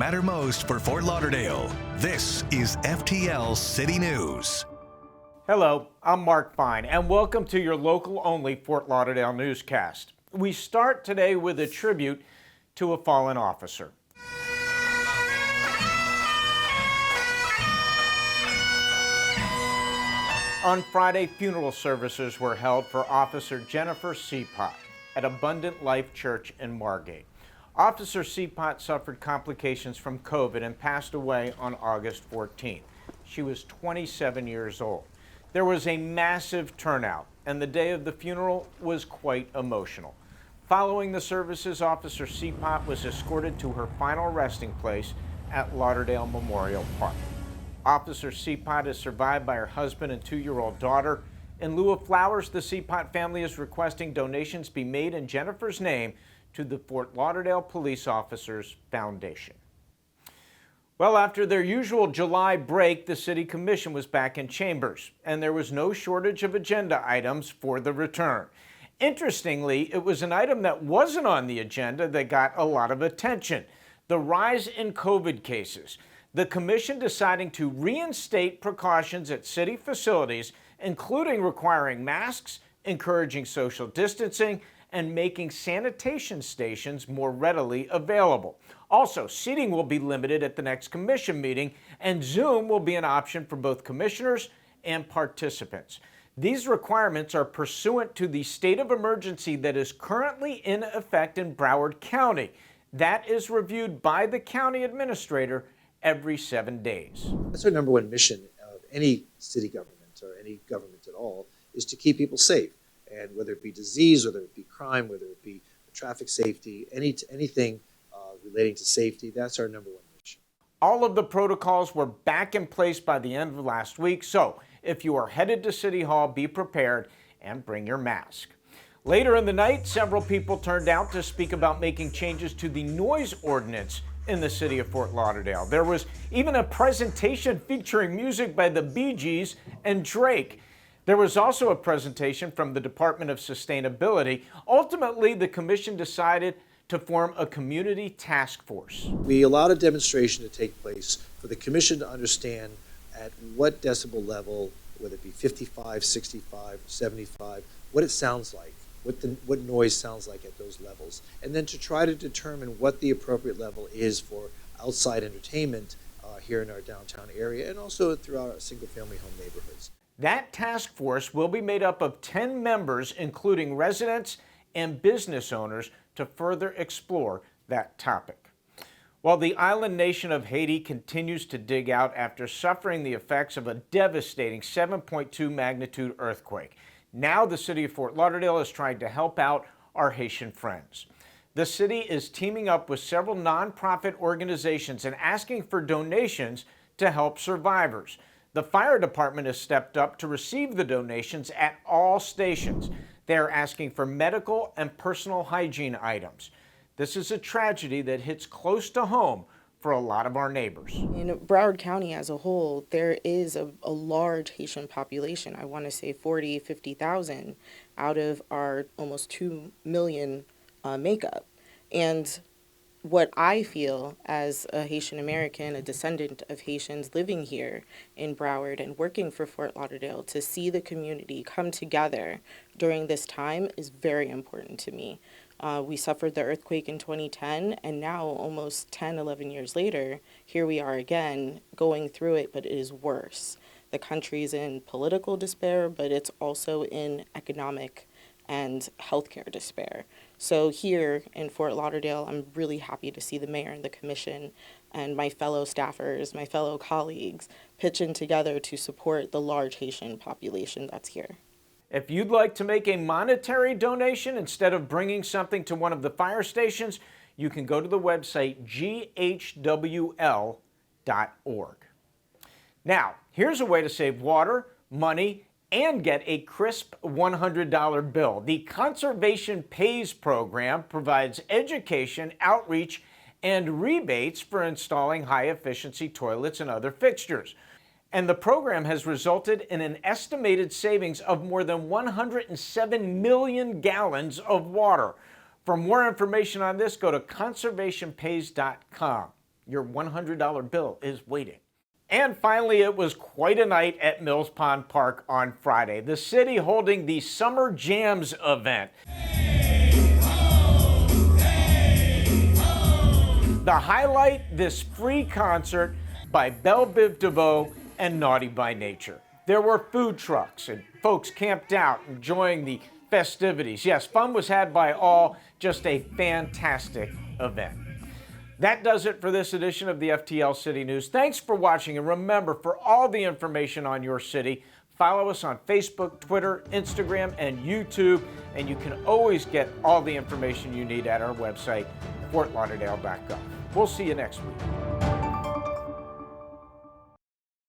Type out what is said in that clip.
matter most for Fort Lauderdale. This is FTL City News. Hello, I'm Mark Fine, and welcome to your local-only Fort Lauderdale newscast. We start today with a tribute to a fallen officer. On Friday, funeral services were held for Officer Jennifer Sepot at Abundant Life Church in Margate. Officer Sepot suffered complications from COVID and passed away on August 14th. She was 27 years old. There was a massive turnout, and the day of the funeral was quite emotional. Following the services, Officer Sepot was escorted to her final resting place at Lauderdale Memorial Park. Officer Sepot is survived by her husband and 2-year-old daughter. In lieu of flowers, the Sepot family is requesting donations be made in Jennifer's name to the Fort Lauderdale Police Officers Foundation. Well, after their usual July break, the City Commission was back in chambers, and there was no shortage of agenda items for the return. Interestingly, it was an item that wasn't on the agenda that got a lot of attention: the rise in COVID cases. The Commission deciding to reinstate precautions at city facilities, including requiring masks, encouraging social distancing, and making sanitation stations more readily available. Also, seating will be limited at the next Commission meeting, and Zoom will be an option for both commissioners and participants. These requirements are pursuant to the state of emergency that is currently in effect in Broward County. That is reviewed by the county administrator every 7 days. That's our number one mission of any city government or any government at all, is to keep people safe. And whether it be disease, whether it be crime, whether it be traffic safety, anything relating to safety, that's our number one mission. All of the protocols were back in place by the end of last week, so if you are headed to City Hall, be prepared and bring your mask. Later in the night, several people turned out to speak about making changes to the noise ordinance in the city of Fort Lauderdale. There was even a presentation featuring music by the Bee Gees and Drake. There was also a presentation from the Department of Sustainability. Ultimately, the Commission decided to form a community task force. We allowed a demonstration to take place for the Commission to understand at what decibel level, whether it be 55, 65, 75, what it sounds like, what noise sounds like at those levels, and then to try to determine what the appropriate level is for outside entertainment here in our downtown area and also throughout our single-family home neighborhoods. That task force will be made up of 10 members, including residents and business owners, to further explore that topic. While the island nation of Haiti continues to dig out after suffering the effects of a devastating 7.2 magnitude earthquake, now the city of Fort Lauderdale is trying to help out our Haitian friends. The city is teaming up with several nonprofit organizations and asking for donations to help survivors. The fire department has stepped up to receive the donations at all stations. They are asking for medical and personal hygiene items. This is a tragedy that hits close to home for a lot of our neighbors. In Broward County as a whole, there is a large Haitian population. I want to say 40, 50,000 out of our almost 2 million makeup. And what I feel as a Haitian American, a descendant of Haitians living here in Broward and working for Fort Lauderdale, to see the community come together during this time is very important to me. We suffered the earthquake in 2010, and now almost 10, 11 years later, here we are again going through it, but it is worse. The country's in political despair, but it's also in economic and healthcare despair. So here in Fort Lauderdale, I'm really happy to see the mayor and the commission and my fellow staffers, my fellow colleagues, pitching together to support the large Haitian population that's here. If you'd like to make a monetary donation instead of bringing something to one of the fire stations, you can go to the website ghwl.org. Now, here's a way to save water, money, and get a crisp $100 bill. The Conservation Pays program provides education, outreach, and rebates for installing high-efficiency toilets and other fixtures. And the program has resulted in an estimated savings of more than 107 million gallons of water. For more information on this, go to conservationpays.com. Your $100 bill is waiting. And finally, it was quite a night at Mills Pond Park on Friday. The city holding the Summer Jams event. The highlight, this free concert by Belle Biv DeVoe and Naughty by Nature. There were food trucks and folks camped out enjoying the festivities. Yes, fun was had by all, just a fantastic event. That does it for this edition of the FTL City News. Thanks for watching, and remember, for all the information on your city, follow us on Facebook, Twitter, Instagram, and YouTube, and you can always get all the information you need at our website, fortlauderdale.gov. We'll see you next week.